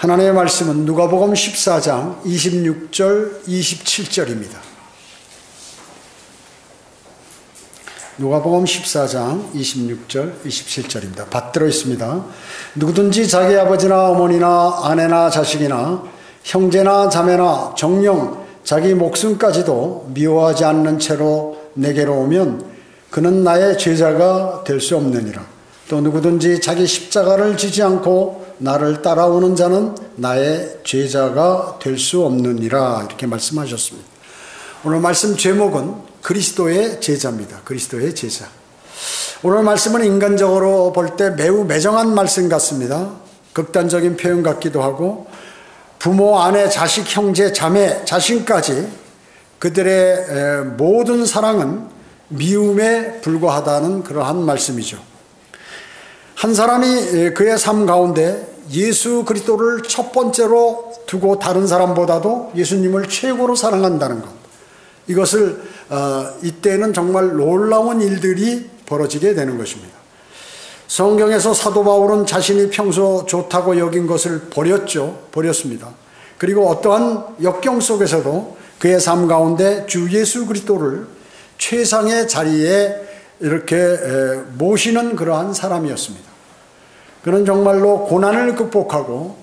하나님의 말씀은 누가복음 14장 26절 27절입니다. 누가복음 14장 26절 27절입니다. 받들어 있습니다. 누구든지 자기 아버지나 어머니나 아내나 자식이나 형제나 자매나 정녕 자기 목숨까지도 미워하지 않는 채로 내게로 오면 그는 나의 제자가 될 수 없느니라. 또 누구든지 자기 십자가를 지지 않고 나를 따라오는 자는 나의 제자가 될 수 없느니라. 이렇게 말씀하셨습니다. 오늘 말씀 제목은 그리스도의 제자입니다. 그리스도의 제자. 오늘 말씀은 인간적으로 볼 때 매우 매정한 말씀 같습니다. 극단적인 표현 같기도 하고 부모, 아내, 자식, 형제, 자매, 자신까지 그들의 모든 사랑은 미움에 불과하다는 그러한 말씀이죠. 한 사람이 그의 삶 가운데 예수 그리스도를 첫 번째로 두고 다른 사람보다도 예수님을 최고로 사랑한다는 것, 이것을 이때는 정말 놀라운 일들이 벌어지게 되는 것입니다. 성경에서 사도 바울은 자신이 평소 좋다고 여긴 것을 버렸습니다. 그리고 어떠한 역경 속에서도 그의 삶 가운데 주 예수 그리스도를 최상의 자리에 이렇게 모시는 그러한 사람이었습니다. 그는 정말로 고난을 극복하고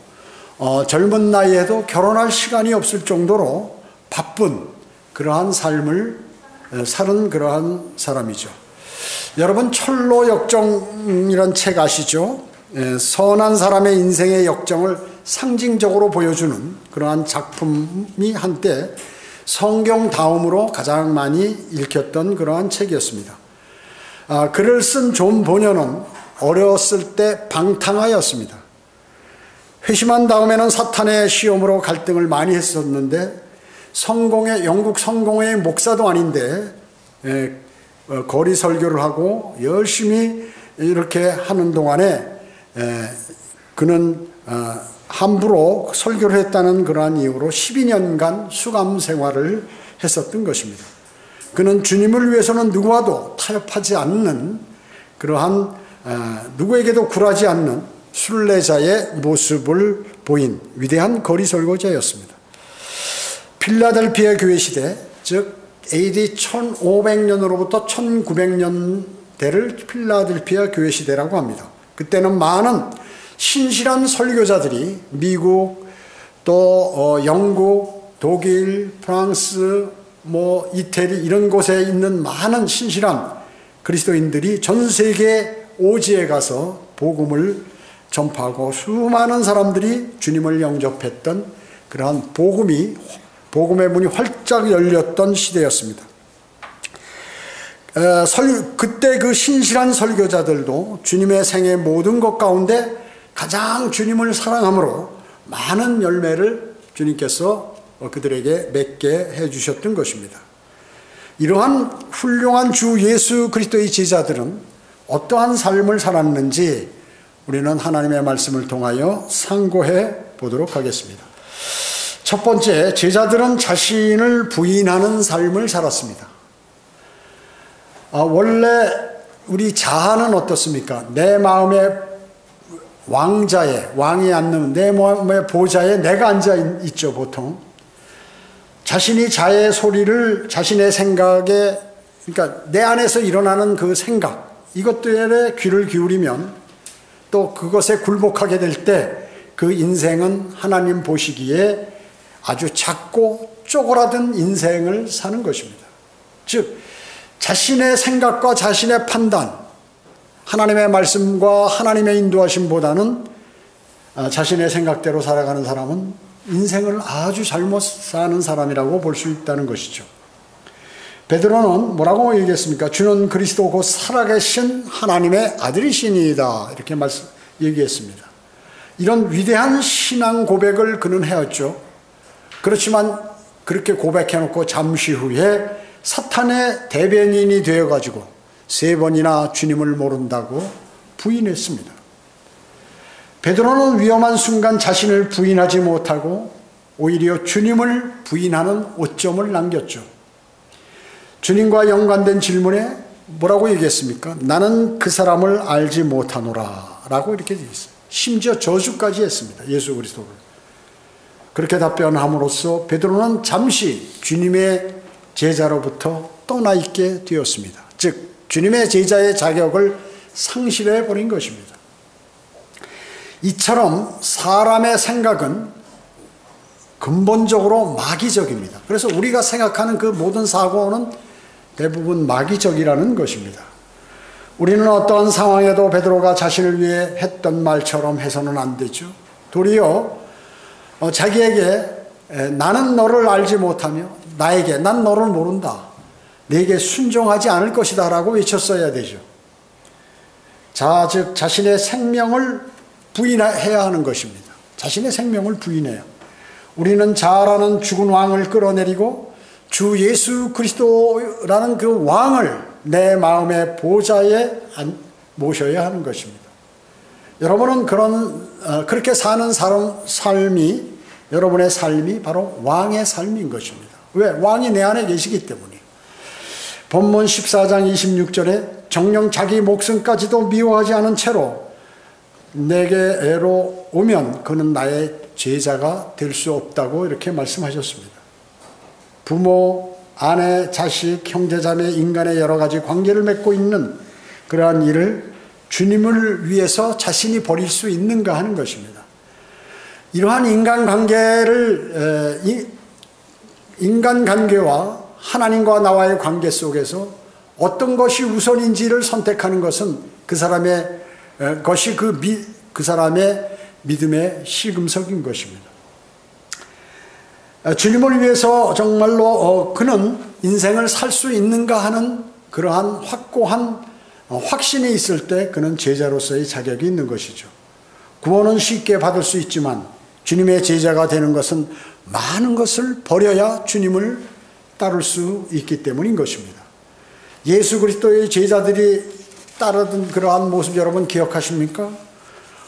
젊은 나이에도 결혼할 시간이 없을 정도로 바쁜 그러한 삶을 사는 그러한 사람이죠. 여러분, 철로 역정이란 책 아시죠? 선한 사람의 인생의 역정을 상징적으로 보여주는 그러한 작품이 한때 성경 다음으로 가장 많이 읽혔던 그러한 책이었습니다. 글을 쓴 존 보녀는 어렸을 때 방탕하였습니다. 회심한 다음에는 사탄의 시험으로 갈등을 많이 했었는데 영국 성공회의 목사도 아닌데 거리 설교를 하고 열심히 이렇게 하는 동안에 그는 함부로 설교를 했다는 그러한 이유로 12년간 수감 생활을 했었던 것입니다. 그는 주님을 위해서는 누구와도 타협하지 않는 그러한 누구에게도 굴하지 않는 순례자의 모습을 보인 위대한 거리 설교자였습니다. 필라델피아 교회 시대, 즉 AD 1500년으로부터 1900년대를 필라델피아 교회 시대라고 합니다. 그때는 많은 신실한 설교자들이 미국, 또 영국, 독일, 프랑스, 이태리 이런 곳에 있는 많은 신실한 그리스도인들이 전 세계 오지에 가서 복음을 전파하고 수많은 사람들이 주님을 영접했던 그러한 복음의 문이 활짝 열렸던 시대였습니다. 그때 그 신실한 설교자들도 주님의 생애 모든 것 가운데 가장 주님을 사랑함으로 많은 열매를 주님께서 그들에게 맺게 해주셨던 것입니다. 이러한 훌륭한 주 예수 그리스도의 제자들은 어떠한 삶을 살았는지 우리는 하나님의 말씀을 통하여 상고해 보도록 하겠습니다. 첫 번째, 제자들은 자신을 부인하는 삶을 살았습니다. 원래 우리 자아는 어떻습니까? 내 마음의 왕이 앉는 내 마음의 보좌에 내가 앉아 있죠, 보통. 자신이 자의 소리를 자신의 생각에, 그러니까 내 안에서 일어나는 그 생각, 이것들에 귀를 기울이면 또 그것에 굴복하게 될 때 그 인생은 하나님 보시기에 아주 작고 쪼그라든 인생을 사는 것입니다. 즉 자신의 생각과 자신의 판단, 하나님의 말씀과 하나님의 인도하심보다는 자신의 생각대로 살아가는 사람은 인생을 아주 잘못 사는 사람이라고 볼 수 있다는 것이죠. 베드로는 뭐라고 얘기했습니까? 주는 그리스도 곧 살아계신 하나님의 아들이시니이다, 이렇게 얘기했습니다. 이런 위대한 신앙 고백을 그는 해왔죠. 그렇지만 그렇게 고백해놓고 잠시 후에 사탄의 대변인이 되어가지고 3번이나 주님을 모른다고 부인했습니다. 베드로는 위험한 순간 자신을 부인하지 못하고 오히려 주님을 부인하는 오점을 남겼죠. 주님과 연관된 질문에 뭐라고 얘기했습니까? 나는 그 사람을 알지 못하노라 라고 이렇게 되어 있어요. 심지어 저주까지 했습니다. 예수 그리스도를. 그렇게 답변함으로써 베드로는 잠시 주님의 제자로부터 떠나 있게 되었습니다. 즉 주님의 제자의 자격을 상실해 버린 것입니다. 이처럼 사람의 생각은 근본적으로 마귀적입니다. 그래서 우리가 생각하는 그 모든 사고는 대부분 마귀적이라는 것입니다. 우리는 어떠한 상황에도 베드로가 자신을 위해 했던 말처럼 해서는 안 되죠. 도리어 자기에게 나는 너를 알지 못하며 나에게 난 너를 모른다. 내게 순종하지 않을 것이다 라고 외쳤어야 되죠. 즉 자신의 생명을 부인해야 하는 것입니다. 자신의 생명을 부인해요. 우리는 자라는 죽은 왕을 끌어내리고 주 예수 그리스도라는 그 왕을 내 마음의 보좌에 모셔야 하는 것입니다. 여러분은 그렇게 사는 삶이 여러분의 삶이 바로 왕의 삶인 것입니다. 왜? 왕이 내 안에 계시기 때문이에요. 본문 14장 26절에 정녕 자기 목숨까지도 미워하지 않은 채로 내게로 오면 그는 나의 제자가 될 수 없다고 이렇게 말씀하셨습니다. 부모, 아내, 자식, 형제자매, 인간의 여러 가지 관계를 맺고 있는 그러한 일을 주님을 위해서 자신이 버릴 수 있는가 하는 것입니다. 이러한 인간관계와 하나님과 나와의 관계 속에서 어떤 것이 우선인지를 선택하는 것은 그 사람의 믿음의 시금석인 것입니다. 주님을 위해서 정말로 그는 인생을 살 수 있는가 하는 그러한 확고한 확신이 있을 때 그는 제자로서의 자격이 있는 것이죠. 구원은 쉽게 받을 수 있지만 주님의 제자가 되는 것은 많은 것을 버려야 주님을 따를 수 있기 때문인 것입니다. 예수 그리스도의 제자들이 따르던 그러한 모습 여러분 기억하십니까?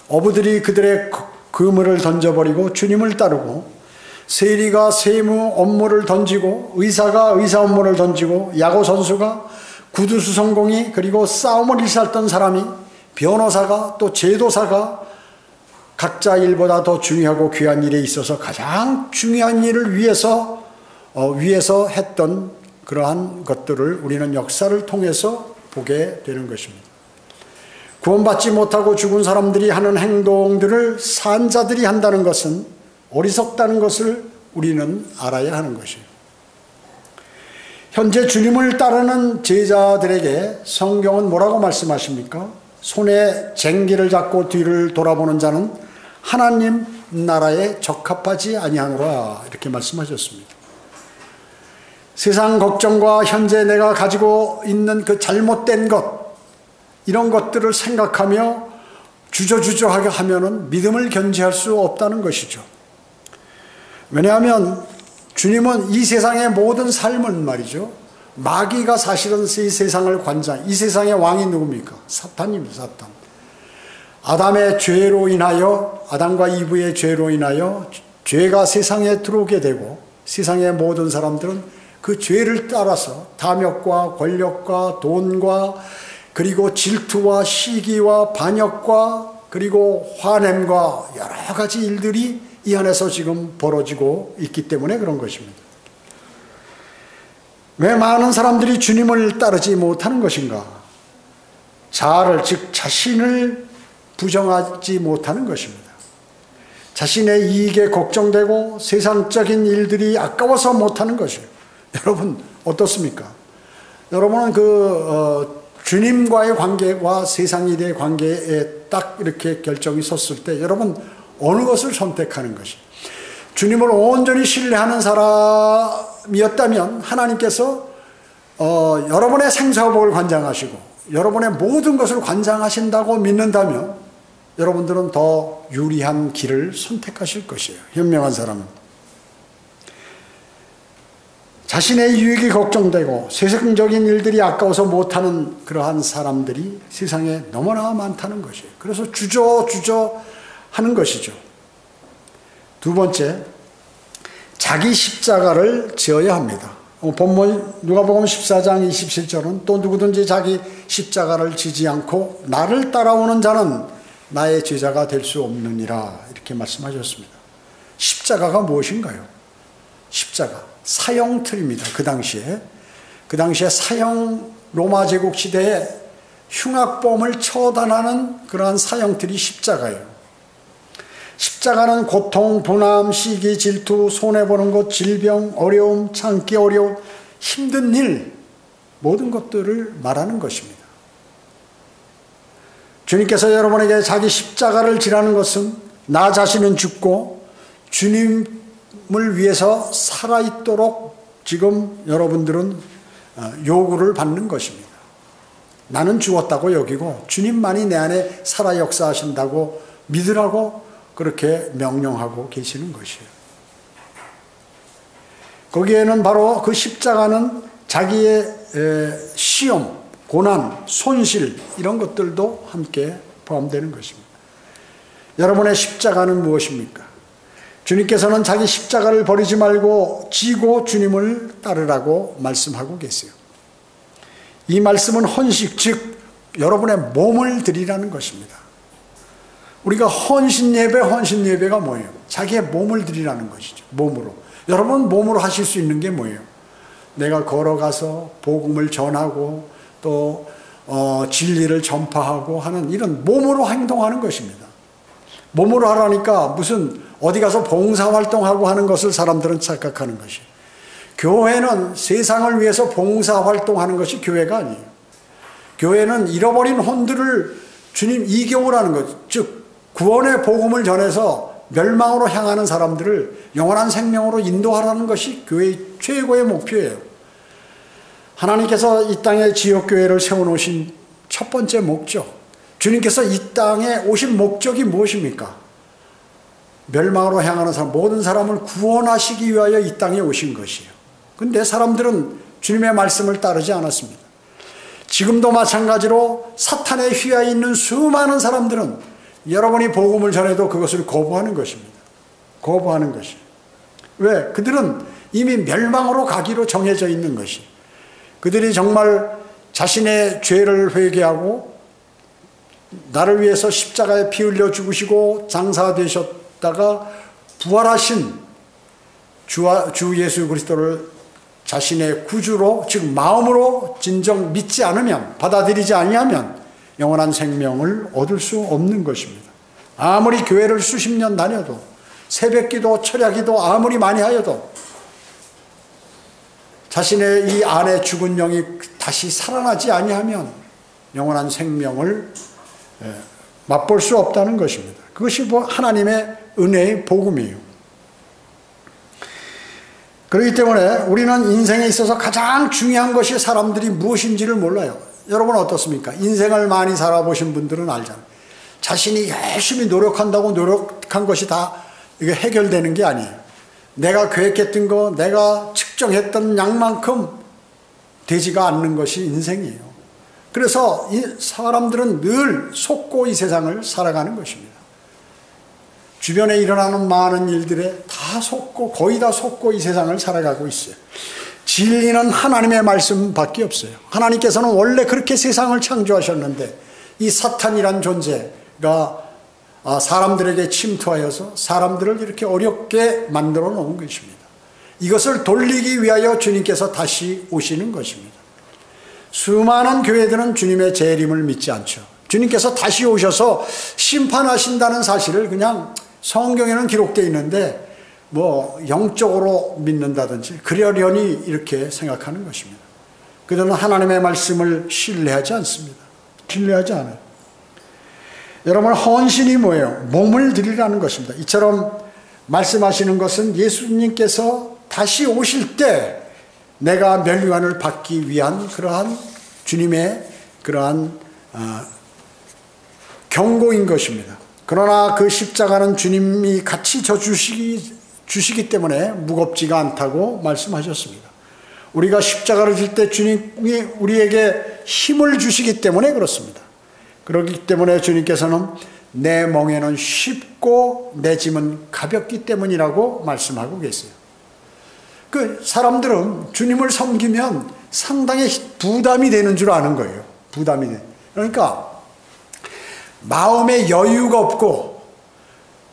어부들이 그들의 그물을 던져버리고 주님을 따르고, 세리가 세무 업무를 던지고, 의사가 의사 업무를 던지고, 야구 선수가 구두수 성공이, 그리고 싸움을 일삼았던 사람이, 변호사가, 또 제도사가 각자 일보다 더 중요하고 귀한 일에 있어서 가장 중요한 일을 위해서 했던 그러한 것들을 우리는 역사를 통해서 보게 되는 것입니다. 구원받지 못하고 죽은 사람들이 하는 행동들을 산 자들이 한다는 것은 어리석다는 것을 우리는 알아야 하는 것이에요. 현재 주님을 따르는 제자들에게 성경은 뭐라고 말씀하십니까? 손에 쟁기를 잡고 뒤를 돌아보는 자는 하나님 나라에 적합하지 아니하노라, 이렇게 말씀하셨습니다. 세상 걱정과 현재 내가 가지고 있는 그 잘못된 것, 이런 것들을 생각하며 주저주저하게 하면은 믿음을 견지할 수 없다는 것이죠. 왜냐하면 주님은 이 세상의 모든 삶은 말이죠, 마귀가 사실은 이 세상을 이 세상의 왕이 누굽니까? 사탄입니다. 사탄. 아담의 죄로 인하여, 아담과 이브의 죄로 인하여 죄가 세상에 들어오게 되고, 세상의 모든 사람들은 그 죄를 따라서 탐욕과 권력과 돈과 그리고 질투와 시기와 반역과 그리고 화냄과 여러 가지 일들이 이 안에서 지금 벌어지고 있기 때문에 그런 것입니다. 왜 많은 사람들이 주님을 따르지 못하는 것인가? 즉 자신을 부정하지 못하는 것입니다. 자신의 이익에 걱정되고 세상적인 일들이 아까워서 못하는 것이에요. 여러분 어떻습니까? 여러분은 주님과의 관계와 세상 일의 관계에 딱 이렇게 결정이 섰을 때 여러분 어느 것을 선택하는 것이? 주님을 온전히 신뢰하는 사람이었다면 하나님께서 여러분의 생사복을 관장하시고 여러분의 모든 것을 관장하신다고 믿는다면 여러분들은 더 유리한 길을 선택하실 것이에요. 현명한 사람은. 자신의 유익이 걱정되고 세상적인 일들이 아까워서 못하는 그러한 사람들이 세상에 너무나 많다는 것이에요. 그래서 주저하는 것이죠. 두 번째, 자기 십자가를 지어야 합니다. 본문 누가복음 14장 27절은 또 누구든지 자기 십자가를 지지 않고 나를 따라오는 자는 나의 제자가 될 수 없느니라, 이렇게 말씀하셨습니다. 십자가가 무엇인가요? 십자가, 사형틀입니다. 그 당시에 사형 로마 제국 시대에 흉악범을 처단하는 그러한 사형틀이 십자가예요. 십자가는 고통, 분함, 시기, 질투, 손해보는 것, 질병, 어려움, 참기 어려움, 힘든 일, 모든 것들을 말하는 것입니다. 주님께서 여러분에게 자기 십자가를 지라는 것은 나 자신은 죽고 주님을 위해서 살아있도록 지금 여러분들은 요구를 받는 것입니다. 나는 죽었다고 여기고 주님만이 내 안에 살아 역사하신다고 믿으라고 그렇게 명령하고 계시는 것이에요. 거기에는 바로 그 십자가는 자기의 시험, 고난, 손실 이런 것들도 함께 포함되는 것입니다. 여러분의 십자가는 무엇입니까? 주님께서는 자기 십자가를 버리지 말고 지고 주님을 따르라고 말씀하고 계세요. 이 말씀은 헌식, 즉 여러분의 몸을 드리라는 것입니다. 우리가 헌신예배가 뭐예요? 자기의 몸을 드리라는 것이죠. 몸으로. 여러분 몸으로 하실 수 있는 게 뭐예요? 내가 걸어가서 복음을 전하고 또 진리를 전파하고 하는 이런 몸으로 행동하는 것입니다. 몸으로 하라니까 무슨 어디 가서 봉사활동하고 하는 것을 사람들은 착각하는 것이에요. 교회는 세상을 위해서 봉사활동하는 것이 교회가 아니에요. 교회는 잃어버린 혼들을 주님 이겨오라는 것, 즉 구원의 복음을 전해서 멸망으로 향하는 사람들을 영원한 생명으로 인도하라는 것이 교회의 최고의 목표예요. 하나님께서 이 땅에 지역교회를 세워놓으신 첫 번째 목적, 주님께서 이 땅에 오신 목적이 무엇입니까? 멸망으로 향하는 사람, 모든 사람을 구원하시기 위하여 이 땅에 오신 것이에요. 그런데 사람들은 주님의 말씀을 따르지 않았습니다. 지금도 마찬가지로 사탄에 휘하여 있는 수많은 사람들은 여러분이 복음을 전해도 그것을 거부하는 것입니다. 거부하는 것이. 왜? 그들은 이미 멸망으로 가기로 정해져 있는 것이. 그들이 정말 자신의 죄를 회개하고 나를 위해서 십자가에 피 흘려 죽으시고 장사되셨다가 부활하신 주 예수 그리스도를 자신의 구주로, 즉 마음으로 진정 믿지 않으면, 받아들이지 아니하면 영원한 생명을 얻을 수 없는 것입니다. 아무리 교회를 수십 년 다녀도, 새벽기도, 철야기도 아무리 많이 하여도 자신의 이 안에 죽은 영이 다시 살아나지 아니하면 영원한 생명을 맛볼 수 없다는 것입니다. 그것이 하나님의 은혜의 복음이에요. 그렇기 때문에 우리는 인생에 있어서 가장 중요한 것이 사람들이 무엇인지를 몰라요. 여러분 어떻습니까? 인생을 많이 살아보신 분들은 알잖아요. 자신이 열심히 노력한다고 노력한 것이 다 이게 해결되는 게 아니에요. 내가 계획했던 거, 내가 측정했던 양만큼 되지가 않는 것이 인생이에요. 그래서 이 사람들은 늘 속고 이 세상을 살아가는 것입니다. 주변에 일어나는 많은 일들에 다 속고, 거의 다 속고 이 세상을 살아가고 있어요. 진리는 하나님의 말씀밖에 없어요. 하나님께서는 원래 그렇게 세상을 창조하셨는데 이 사탄이란 존재가 사람들에게 침투하여서 사람들을 이렇게 어렵게 만들어 놓은 것입니다. 이것을 돌리기 위하여 주님께서 다시 오시는 것입니다. 수많은 교회들은 주님의 재림을 믿지 않죠. 주님께서 다시 오셔서 심판하신다는 사실을 그냥 성경에는 기록되어 있는데 뭐 영적으로 믿는다든지 그러려니 이렇게 생각하는 것입니다. 그들은 하나님의 말씀을 신뢰하지 않습니다. 신뢰하지 않아요. 여러분, 헌신이 뭐예요? 몸을 드리라는 것입니다. 이처럼 말씀하시는 것은 예수님께서 다시 오실 때 내가 멸류관을 받기 위한 그러한 주님의 그러한 경고인 것입니다. 그러나 그 십자가는 주님이 같이 주시기 때문에 무겁지가 않다고 말씀하셨습니다. 우리가 십자가를 질 때 주님이 우리에게 힘을 주시기 때문에 그렇습니다. 그렇기 때문에 주님께서는 내 멍에는 쉽고 내 짐은 가볍기 때문이라고 말씀하고 계세요. 그 사람들은 주님을 섬기면 상당히 부담이 되는 줄 아는 거예요. 부담이 돼. 그러니까 마음에 여유가 없고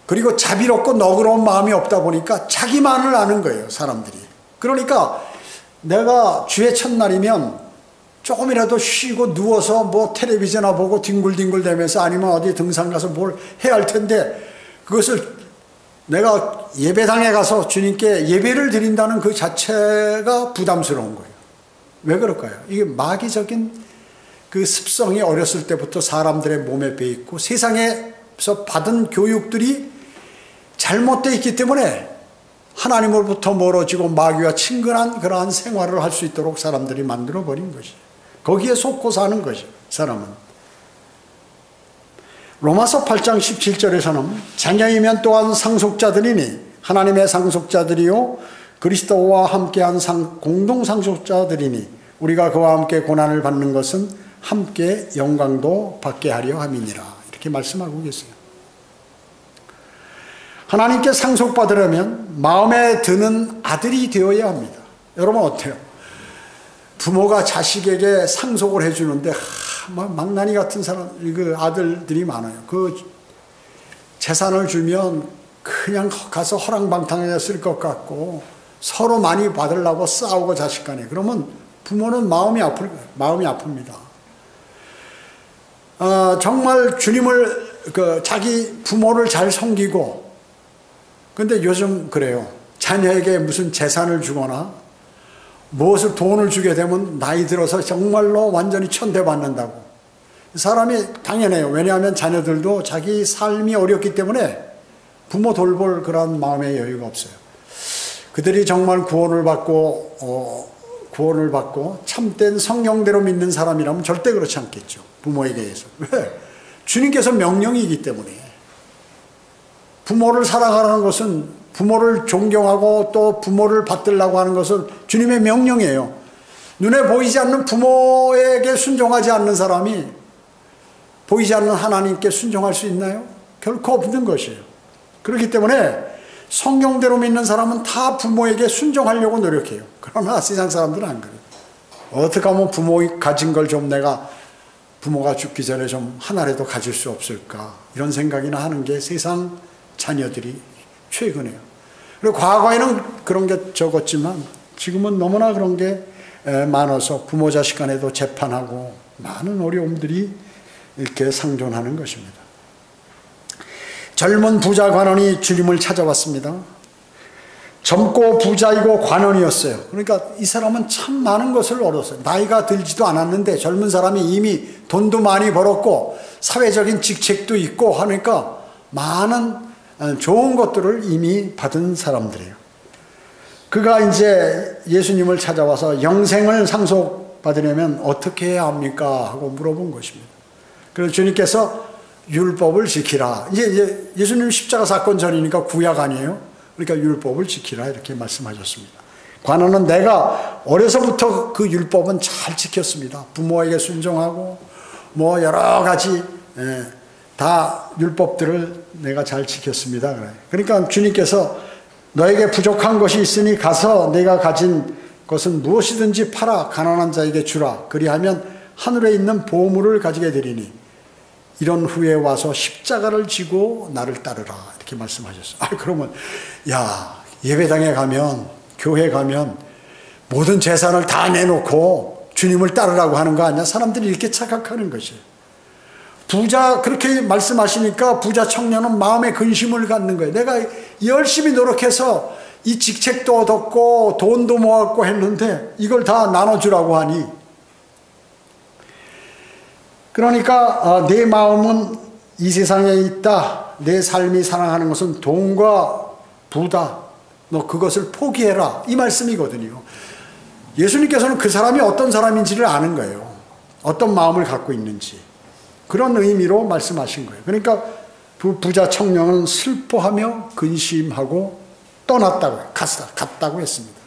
그리고 자비롭고 너그러운 마음이 없다 보니까 자기만을 아는 거예요, 사람들이. 그러니까 내가 주의 첫날이면 조금이라도 쉬고 누워서 뭐 텔레비전이나 보고 뒹굴뒹굴 대면서 아니면 어디 등산 가서 뭘 해야 할 텐데, 그것을 내가 예배당에 가서 주님께 예배를 드린다는 그 자체가 부담스러운 거예요. 왜 그럴까요? 이게 마귀적인 그 습성이 어렸을 때부터 사람들의 몸에 배있고 세상에서 받은 교육들이 잘못되어 있기 때문에 하나님으로부터 멀어지고 마귀와 친근한 그러한 생활을 할 수 있도록 사람들이 만들어버린 것이죠. 거기에 속고 사는 것이죠, 사람은. 로마서 8장 17절에서는 자녀이면 또한 상속자들이니 하나님의 상속자들이요 그리스도와 함께한 공동 상속자들이니 우리가 그와 함께 고난을 받는 것은 함께 영광도 받게 하려 함이니라. 이렇게 말씀하고 계세요. 하나님께 상속받으려면 마음에 드는 아들이 되어야 합니다. 여러분 어때요? 부모가 자식에게 상속을 해주는데 망나니 같은 사람, 그 아들들이 많아요. 그 재산을 주면 그냥 가서 허랑방탕했을 것 같고 서로 많이 받으려고 싸우고 자식 간에. 그러면 부모는 마음이 아픕니다. 정말 주님을 자기 부모를 잘 섬기고, 근데 요즘 그래요. 자녀에게 무슨 재산을 주거나 무엇을 돈을 주게 되면 나이 들어서 정말로 완전히 천대받는다고. 사람이 당연해요. 왜냐하면 자녀들도 자기 삶이 어렵기 때문에 부모 돌볼 그런 마음의 여유가 없어요. 그들이 정말 구원을 받고 참된 성령대로 믿는 사람이라면 절대 그렇지 않겠죠. 부모에게 의해서. 왜? 주님께서 명령이기 때문에. 부모를 사랑하라는 것은, 부모를 존경하고 또 부모를 받들라고 하는 것은 주님의 명령이에요. 눈에 보이지 않는 부모에게 순종하지 않는 사람이 보이지 않는 하나님께 순종할 수 있나요? 결코 없는 것이에요. 그렇기 때문에 성경대로 믿는 사람은 다 부모에게 순종하려고 노력해요. 그러나 세상 사람들은 안 그래요. 어떻게 하면 부모가 가진 걸 좀 내가 부모가 죽기 전에 좀 하나라도 가질 수 없을까, 이런 생각이나 하는 게 세상 자녀들이 최근에요. 그리고 과거에는 그런 게 적었지만 지금은 너무나 그런 게 많아서 부모 자식 간에도 재판하고 많은 어려움들이 이렇게 상존하는 것입니다. 젊은 부자 관원이 주님을 찾아왔습니다. 젊고 부자이고 관원이었어요. 그러니까 이 사람은 참 많은 것을 얻었어요. 나이가 들지도 않았는데 젊은 사람이 이미 돈도 많이 벌었고 사회적인 직책도 있고 하니까 많은 좋은 것들을 이미 받은 사람들이에요. 그가 이제 예수님을 찾아와서 영생을 상속받으려면 어떻게 해야 합니까? 하고 물어본 것입니다. 그래서 주님께서 율법을 지키라. 이제 예수님 십자가 사건 전이니까 구약 아니에요? 그러니까 율법을 지키라 이렇게 말씀하셨습니다. 관원은 내가 어려서부터 그 율법은 잘 지켰습니다. 부모에게 순종하고 뭐 여러 가지 다 율법들을 내가 잘 지켰습니다. 그러니까 주님께서 너에게 부족한 것이 있으니 가서 내가 가진 것은 무엇이든지 팔아 가난한 자에게 주라. 그리하면 하늘에 있는 보물을 가지게 되리니 이런 후에 와서 십자가를 지고 나를 따르라. 이렇게 말씀하셨어요. 그러면 예배당에 가면, 교회 가면 모든 재산을 다 내놓고 주님을 따르라고 하는 거 아니야? 사람들이 이렇게 착각하는 것이에요. 부자 그렇게 말씀하시니까 부자 청년은 마음에 근심을 갖는 거예요. 내가 열심히 노력해서 이 직책도 얻었고 돈도 모았고 했는데 이걸 다 나눠주라고 하니, 그러니까 내 마음은 이 세상에 있다. 내 삶이 사랑하는 것은 돈과 부다. 너 그것을 포기해라. 이 말씀이거든요. 예수님께서는 그 사람이 어떤 사람인지를 아는 거예요. 어떤 마음을 갖고 있는지. 그런 의미로 말씀하신 거예요. 그러니까 부자 청년은 슬퍼하며 근심하고 떠났다고요. 갔다고 했습니다.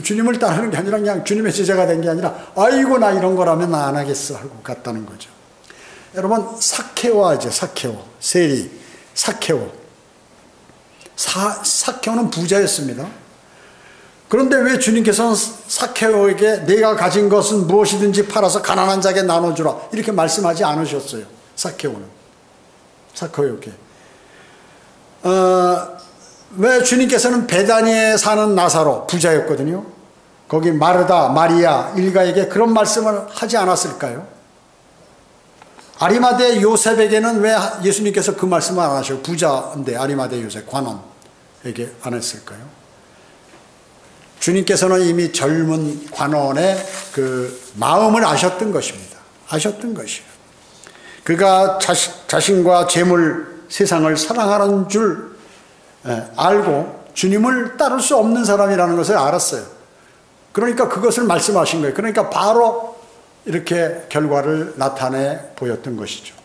주님을 따르는 게 아니라 그냥 주님의 제자가 된 게 아니라 아이고 나 이런 거라면 나 안 하겠어 하고 갔다는 거죠. 여러분 사케오 하죠. 사케오. 세리 사케오. 사케오는 부자였습니다. 그런데 왜 주님께서는 사케오에게 내가 가진 것은 무엇이든지 팔아서 가난한 자에게 나눠주라 이렇게 말씀하지 않으셨어요. 사케오에게. 왜 주님께서는 베다니에 사는 나사로 부자였거든요. 거기 마르다, 마리아 일가에게 그런 말씀을 하지 않았을까요? 아리마대 요셉에게는 왜 예수님께서 그 말씀을 안 하셔? 부자인데 아리마대 요셉 관원에게 안 했을까요? 주님께서는 이미 젊은 관원의 그 마음을 아셨던 것입니다. 아셨던 것이에요. 그가 자신과 재물, 세상을 사랑하는 줄 알고 주님을 따를 수 없는 사람이라는 것을 알았어요. 그러니까 그것을 말씀하신 거예요. 그러니까 바로 이렇게 결과를 나타내 보였던 것이죠.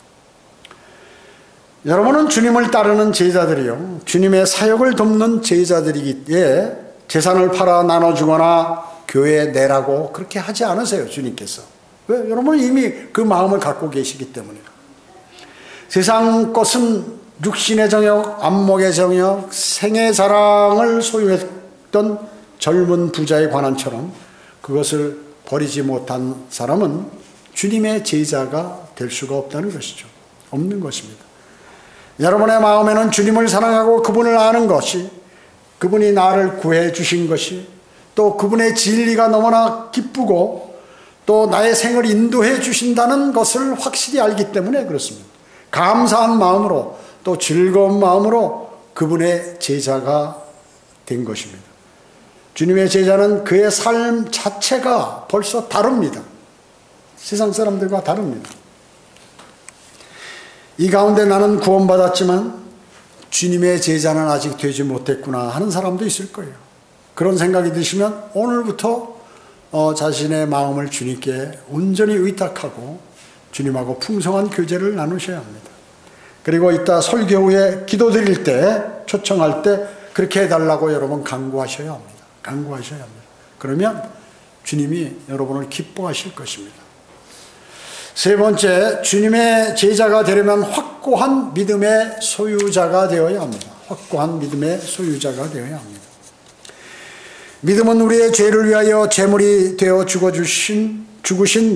여러분은 주님을 따르는 제자들이요, 주님의 사역을 돕는 제자들이기에 재산을 팔아 나눠주거나 교회에 내라고 그렇게 하지 않으세요. 주님께서. 왜? 여러분은 이미 그 마음을 갖고 계시기 때문에. 세상 것은 육신의 정욕, 안목의 정욕, 생의 자랑을 소유했던 젊은 부자의 관원처럼 그것을 버리지 못한 사람은 주님의 제자가 될 수가 없다는 것이죠. 없는 것입니다. 여러분의 마음에는 주님을 사랑하고 그분을 아는 것이, 그분이 나를 구해 주신 것이, 또 그분의 진리가 너무나 기쁘고 또 나의 생을 인도해 주신다는 것을 확실히 알기 때문에 그렇습니다. 감사한 마음으로 또 즐거운 마음으로 그분의 제자가 된 것입니다. 주님의 제자는 그의 삶 자체가 벌써 다릅니다. 세상 사람들과 다릅니다. 이 가운데 나는 구원받았지만 주님의 제자는 아직 되지 못했구나 하는 사람도 있을 거예요. 그런 생각이 드시면 오늘부터 자신의 마음을 주님께 온전히 의탁하고 주님하고 풍성한 교제를 나누셔야 합니다. 그리고 이따 설교 후에 기도드릴 때, 초청할 때 그렇게 해달라고 여러분 간구하셔야 합니다. 간구하셔야 합니다. 그러면 주님이 여러분을 기뻐하실 것입니다. 세 번째, 주님의 제자가 되려면 확고한 믿음의 소유자가 되어야 합니다. 확고한 믿음의 소유자가 되어야 합니다. 믿음은 우리의 죄를 위하여 제물이 되어 죽으신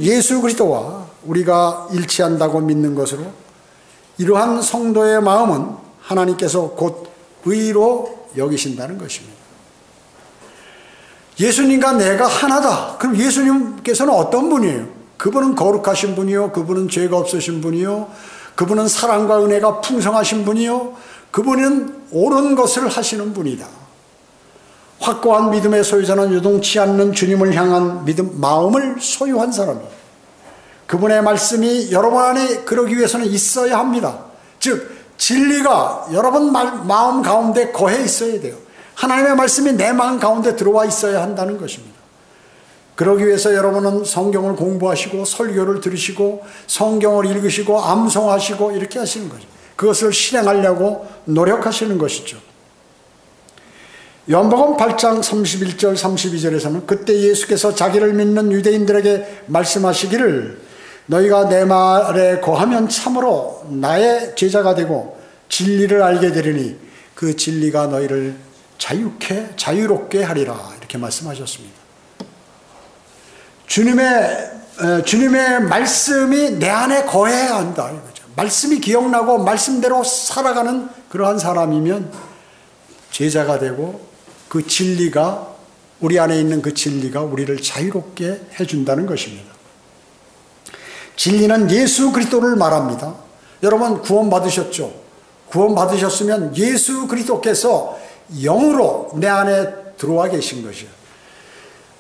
예수 그리스도와 우리가 일치한다고 믿는 것으로, 이러한 성도의 마음은 하나님께서 곧 의로 여기신다는 것입니다. 예수님과 내가 하나다. 그럼 예수님께서는 어떤 분이에요? 그분은 거룩하신 분이요, 그분은 죄가 없으신 분이요, 그분은 사랑과 은혜가 풍성하신 분이요, 그분은 옳은 것을 하시는 분이다. 확고한 믿음의 소유자는 요동치 않는 주님을 향한 믿음, 마음을 소유한 사람이에요. 그분의 말씀이 여러분 안에 그러기 위해서는 있어야 합니다. 즉 진리가 여러분 마음 가운데 거해 있어야 돼요. 하나님의 말씀이 내 마음 가운데 들어와 있어야 한다는 것입니다. 그러기 위해서 여러분은 성경을 공부하시고 설교를 들으시고 성경을 읽으시고 암송하시고 이렇게 하시는 거죠. 그것을 실행하려고 노력하시는 것이죠. 요한복음 8장 31절 32절에서는 그때 예수께서 자기를 믿는 유대인들에게 말씀하시기를 너희가 내 말에 거하면 참으로 나의 제자가 되고 진리를 알게 되리니 그 진리가 너희를 자유롭게 하리라, 이렇게 말씀하셨습니다. 주님의 말씀이 내 안에 거해야 한다 이거죠. 말씀이 기억나고 말씀대로 살아가는 그러한 사람이면 제자가 되고, 그 진리가, 우리 안에 있는 그 진리가 우리를 자유롭게 해준다는 것입니다. 진리는 예수 그리스도를 말합니다. 여러분 구원받으셨죠? 구원받으셨으면 예수 그리스도께서 영으로 내 안에 들어와 계신 것이에요.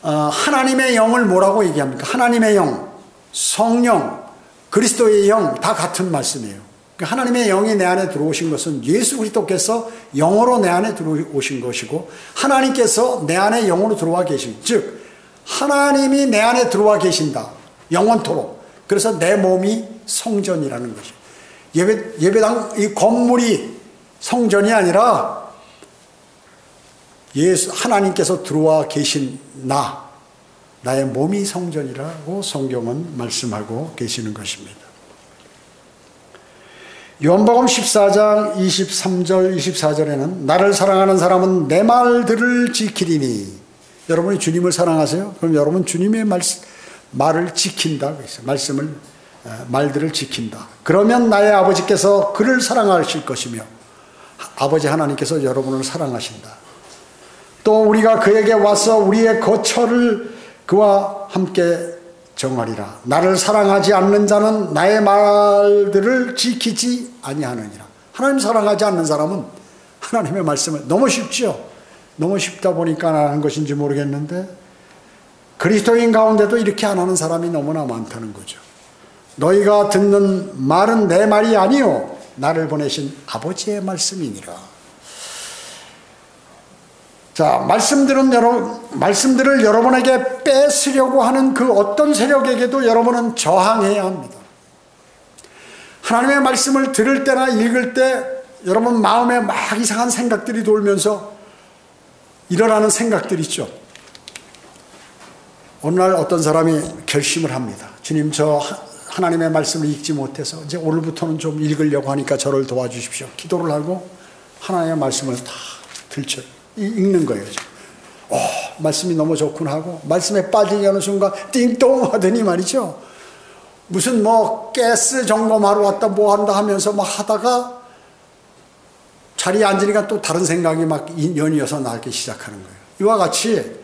하나님의 영을 뭐라고 얘기합니까? 하나님의 영, 성령, 그리스도의 영 다 같은 말씀이에요. 하나님의 영이 내 안에 들어오신 것은 예수 그리스도께서 영으로 내 안에 들어오신 것이고, 하나님께서 내 안에 영으로 들어와 계신, 즉 하나님이 내 안에 들어와 계신다, 영원토록. 그래서 내 몸이 성전이라는 것이에요. 예배당 이 건물이 성전이 아니라 하나님께서 들어와 계신 나의 몸이 성전이라고 성경은 말씀하고 계시는 것입니다. 요한복음 14장 23절 24절에는 나를 사랑하는 사람은 내 말들을 지키리니, 여러분이 주님을 사랑하세요? 그럼 여러분 주님의 말을 지킨다. 말들을 지킨다. 그러면 나의 아버지께서 그를 사랑하실 것이며 아버지 하나님께서 여러분을 사랑하신다. 또 우리가 그에게 와서 우리의 거처를 그와 함께 정하리라. 나를 사랑하지 않는 자는 나의 말들을 지키지 아니하느니라. 하나님 사랑하지 않는 사람은 하나님의 말씀을, 너무 쉽죠? 너무 쉽다 보니까 안 하는 것인지 모르겠는데 그리스도인 가운데도 이렇게 안 하는 사람이 너무나 많다는 거죠. 너희가 듣는 말은 내 말이 아니요 나를 보내신 아버지의 말씀이니라. 자, 말씀들을 여러분에게 뺏으려고 하는 그 어떤 세력에게도 여러분은 저항해야 합니다. 하나님의 말씀을 들을 때나 읽을 때 여러분 마음에 막 이상한 생각들이 돌면서 일어나는 생각들 있죠. 어느 날 어떤 사람이 결심을 합니다. 주님, 저 하나님의 말씀을 읽지 못해서 이제 오늘부터는 좀 읽으려고 하니까 저를 도와주십시오. 기도를 하고 하나님의 말씀을 다 읽는 거예요. 말씀이 너무 좋구나 하고 말씀에 빠지려는 순간 띵동 하더니 말이죠. 무슨 가스 점검하러 왔다 뭐 한다 하면서 막 하다가 자리에 앉으니까 또 다른 생각이 막 연이어서 나기 시작하는 거예요. 이와 같이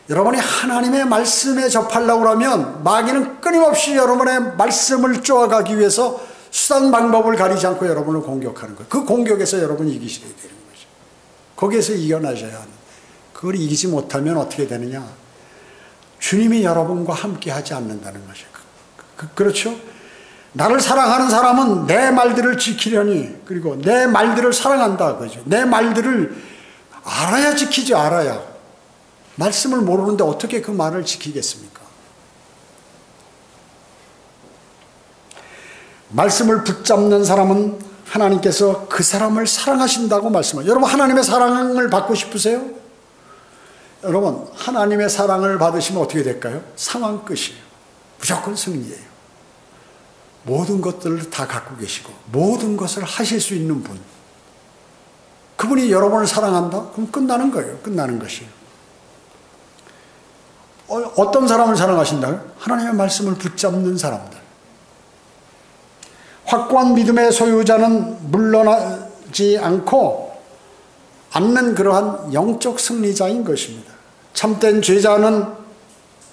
여러분이 하나님의 말씀에 접하려고 하면 마귀는 끊임없이 여러분의 말씀을 쪼아가기 위해서 수단 방법을 가리지 않고 여러분을 공격하는 거예요. 그 공격에서 여러분이 이기셔야 되는 거죠. 거기에서 이겨나셔야 하는. 그걸 이기지 못하면 어떻게 되느냐? 주님이 여러분과 함께 하지 않는다는 것이에요. 그렇죠? 나를 사랑하는 사람은 내 말들을 지키려니, 그리고 내 말들을 사랑한다 그죠? 내 말들을 알아야 지키죠. 알아야. 말씀을 모르는데 어떻게 그 말을 지키겠습니까? 말씀을 붙잡는 사람은 하나님께서 그 사람을 사랑하신다고 말씀하세요. 여러분, 하나님의 사랑을 받고 싶으세요? 여러분, 하나님의 사랑을 받으시면 어떻게 될까요? 상황 끝이에요. 무조건 승리예요. 모든 것들을 다 갖고 계시고 모든 것을 하실 수 있는 분, 그분이 여러분을 사랑한다? 그럼 끝나는 거예요. 끝나는 것이에요. 어떤 사람을 사랑하신다고요? 하나님의 말씀을 붙잡는 사람들. 확고한 믿음의 소유자는 물러나지 않는 그러한 영적 승리자인 것입니다. 참된 죄자는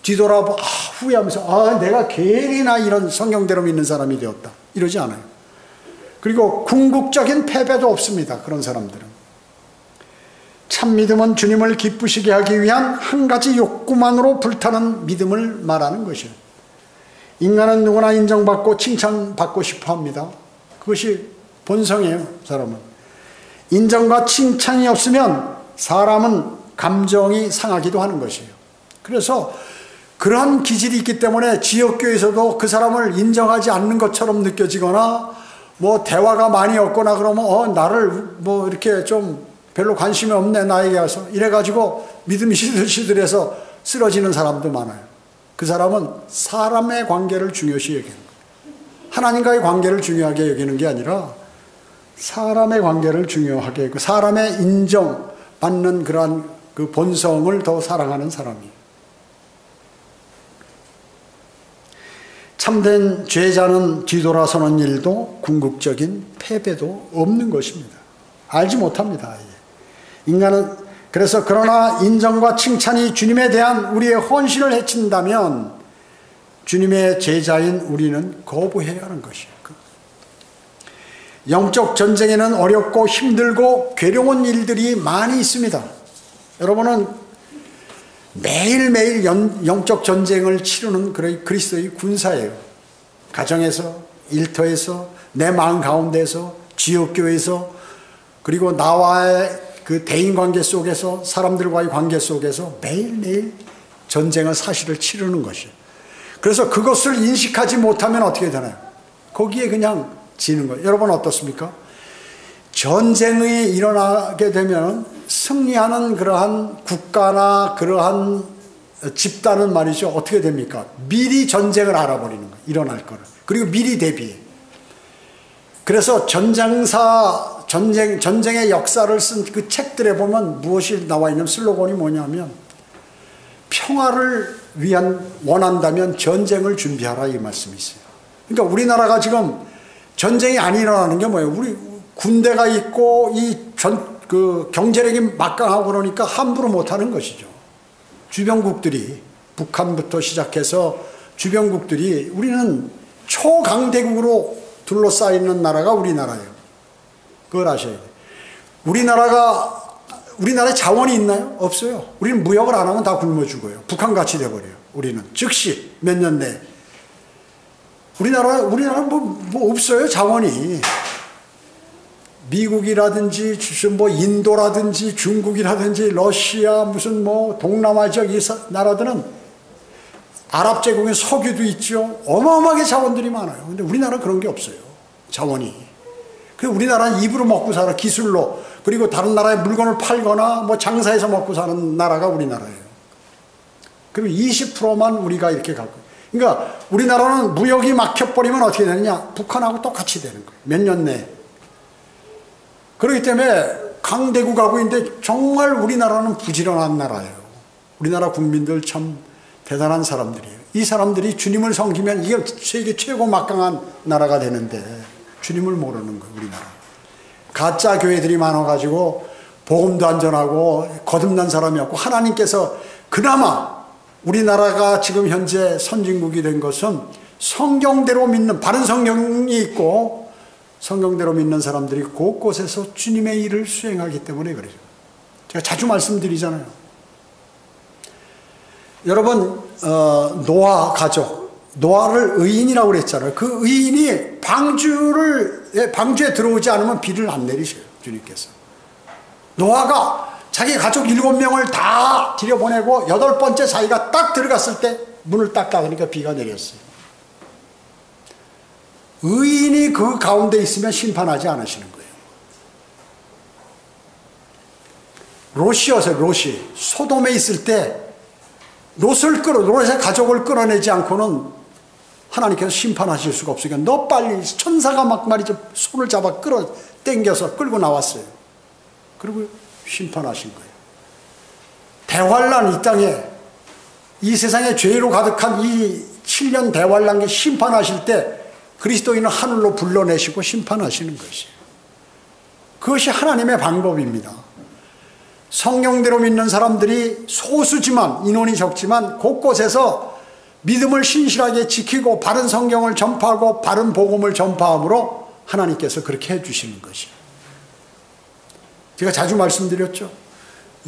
뒤돌아보 후회하면서 내가 괜히나 이런 성경대로 믿는 사람이 되었다 이러지 않아요. 그리고 궁극적인 패배도 없습니다. 그런 사람들은. 참 믿음은 주님을 기쁘시게 하기 위한 한 가지 욕구만으로 불타는 믿음을 말하는 것이에요. 인간은 누구나 인정받고 칭찬받고 싶어 합니다. 그것이 본성이에요. 사람은. 인정과 칭찬이 없으면 사람은 감정이 상하기도 하는 것이에요. 그래서 그러한 기질이 있기 때문에 지역교회에서도 그 사람을 인정하지 않는 것처럼 느껴지거나 대화가 많이 없거나 그러면 나를 이렇게 좀 별로 관심이 없네 나에게 와서 이래가지고 믿음이 시들시들해서 쓰러지는 사람도 많아요. 그 사람은 사람의 관계를 중요시 여기는 거예요. 하나님과의 관계를 중요하게 여기는 게 아니라 사람의 관계를 중요하게 여기고 사람의 인정받는 그러한 그 본성을 더 사랑하는 사람이에요. 참된 죄자는 뒤돌아서는 일도 궁극적인 패배도 없는 것입니다. 알지 못합니다. 인간은 그래서 그러나 인정과 칭찬이 주님에 대한 우리의 헌신을 해친다면 주님의 제자인 우리는 거부해야 하는 것이에요. 영적 전쟁에는 어렵고 힘들고 괴로운 일들이 많이 있습니다. 여러분은 매일매일 영적 전쟁을 치르는 그리스도의 군사예요. 가정에서, 일터에서, 내 마음 가운데서, 지역교회에서, 그리고 나와의 그 대인관계 속에서, 사람들과의 관계 속에서 매일매일 전쟁을 사실을 치르는 것이에요. 그래서 그것을 인식하지 못하면 어떻게 되나요? 거기에 그냥 지는 거예요. 여러분 어떻습니까? 전쟁이 일어나게 되면 승리하는 그러한 국가나 그러한 집단은 말이죠. 어떻게 됩니까? 미리 전쟁을 알아버리는 거예요. 일어날 거를. 그리고 미리 대비해. 그래서 전쟁의 역사를 쓴 그 책들에 보면 무엇이 나와 있는 슬로건이 뭐냐면 평화를 원한다면 전쟁을 준비하라 이 말씀이 있어요. 그러니까 우리나라가 지금 전쟁이 안 일어나는 게 뭐예요? 우리 군대가 있고 이 그 경제력이 막강하고 그러니까 함부로 못하는 것이죠. 주변국들이, 북한부터 시작해서 주변국들이, 우리는 초강대국으로 둘러싸여 있는 나라가 우리나라예요. 그걸 아셔야 돼요. 우리나라에 자원이 있나요? 없어요. 우리는 무역을 안 하면 다 굶어 죽어요. 북한같이 돼버려요. 우리는 즉시 몇 년 내에. 우리나라는 뭐 없어요. 자원이. 미국이라든지 뭐 인도라든지 중국이라든지 러시아 무슨 뭐 동남아 지역 이 나라들은 아랍 제국에 석유도 있죠. 어마어마하게 자원들이 많아요. 근데 우리나라는 그런 게 없어요. 자원이. 그 우리나라는 입으로 먹고 살아, 기술로. 그리고 다른 나라에 물건을 팔거나 뭐 장사해서 먹고 사는 나라가 우리나라예요. 그리고 20%만 우리가 이렇게 갖고. 그러니까 우리나라는 무역이 막혀버리면 어떻게 되느냐? 북한하고 똑같이 되는 거예요. 몇 년 내에. 그렇기 때문에 강대국하고 있는데 정말 우리나라는 부지런한 나라예요. 우리나라 국민들 참 대단한 사람들이에요. 이 사람들이 주님을 섬기면 이게 세계 최고 막강한 나라가 되는데 주님을 모르는 거예요. 우리나라. 가짜 교회들이 많아가지고 복음도 안 전하고 거듭난 사람이 없고, 하나님께서 그나마 우리나라가 지금 현재 선진국이 된 것은 성경대로 믿는, 바른 성경이 있고 성경대로 믿는 사람들이 곳곳에서 주님의 일을 수행하기 때문에 그래요. 제가 자주 말씀드리잖아요. 여러분, 노아 가족, 노아를 의인이라고 그랬잖아요. 그 의인이 방주에 들어오지 않으면 비를 안 내리셔요. 주님께서. 노아가 자기 가족 7명을 다 들여보내고 8번째 자기가 딱 들어갔을 때 문을 딱 닫으니까 비가 내렸어요. 의인이 그 가운데 있으면 심판하지 않으시는 거예요. 롯이었어요. 롯이. 소돔에 있을 때 롯의 가족을 끌어내지 않고는 하나님께서 심판하실 수가 없으니까 너 빨리, 천사가 막 말이죠, 손을 잡아 땡겨서 끌고 나왔어요. 그리고 심판하신 거예요. 대환란, 이 땅에, 이 세상에 죄로 가득한 이 7년 대환란에 심판하실 때 그리스도인을 하늘로 불러내시고 심판하시는 것이에요. 그것이 하나님의 방법입니다. 성경대로 믿는 사람들이 소수지만, 인원이 적지만 곳곳에서 믿음을 신실하게 지키고 바른 성경을 전파하고 바른 복음을 전파함으로 하나님께서 그렇게 해주시는 것이에요. 제가 자주 말씀드렸죠.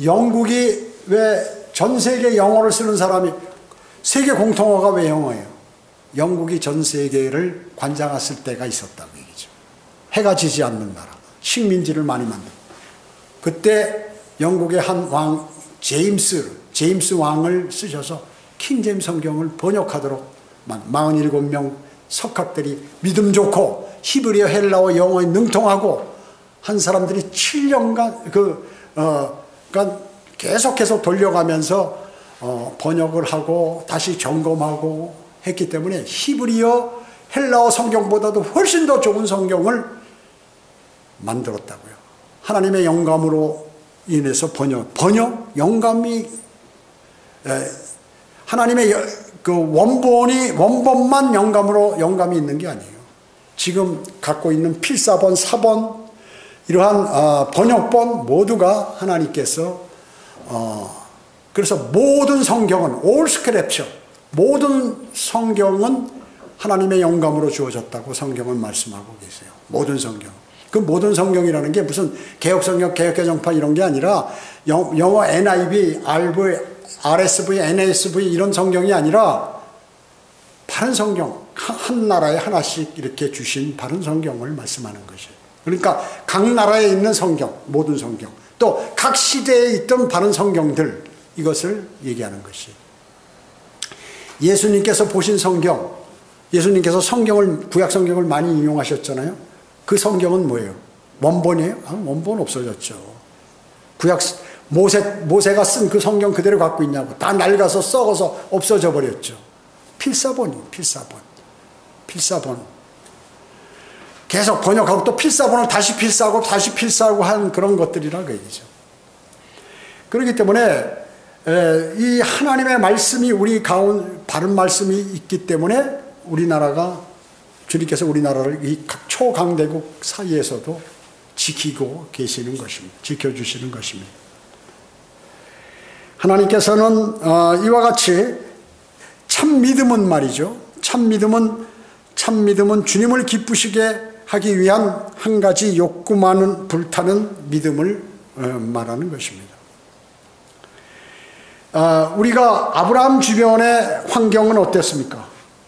영국이 왜 전 세계 영어를 쓰는 사람이, 세계 공통어가 왜 영어예요? 영국이 전 세계를 관장했을 때가 있었다고 얘기죠. 해가 지지 않는 나라, 식민지를 많이 만들고. 그때 영국의 한 왕, 제임스 왕을 쓰셔서 킹제임스 성경을 번역하도록 47명 석학들이 믿음 좋고 히브리어, 헬라어, 영어에 능통하고 한 사람들이 7년간 그러니까 계속해서 돌려가면서 번역을 하고 다시 점검하고 했기 때문에 히브리어, 헬라어 성경보다도 훨씬 더 좋은 성경을 만들었다고요. 하나님의 영감으로 인해서 영감이, 하나님의 그 원본만 영감이 있는 게 아니에요. 지금 갖고 있는 필사본, 사본, 이러한 번역본 모두가 하나님께서 그래서 모든 성경은 all scripture, 모든 성경은 하나님의 영감으로 주어졌다고 성경은 말씀하고 계세요. 모든 성경. 그 모든 성경이라는 게 무슨 개혁성경, 개혁개정판 이런 게 아니라 영어 NIV, RSV, NASV 이런 성경이 아니라 바른 성경, 한 나라에 하나씩 이렇게 주신 바른 성경을 말씀하는 것이에요. 그러니까 각 나라에 있는 성경, 모든 성경, 또 각 시대에 있던 바른 성경들, 이것을 얘기하는 것이에요. 예수님께서 보신 성경, 예수님께서 구약 성경을 많이 인용하셨잖아요. 그 성경은 뭐예요? 원본이에요? 원본 없어졌죠. 모세가 쓴 그 성경 그대로 갖고 있냐고. 다 낡아서 썩어서 없어져 버렸죠. 필사본이에요. 필사본. 계속 번역하고 또 필사본을 다시 필사하고 한 그런 것들이라고 얘기죠. 그렇기 때문에 이 하나님의 말씀이 우리 가운데 바른 말씀이 있기 때문에 우리나라가, 주님께서 우리나라를 이 초강대국 사이에서도 지키고 계시는 것입니다. 지켜주시는 것입니다. 하나님께서는 이와 같이 참 믿음은 말이죠. 참 믿음은 주님을 기쁘시게 하기 위한 한 가지 욕구만은 불타는 믿음을 말하는 것입니다. 우리가 아브라함 주변의 환경은 어땠습니까?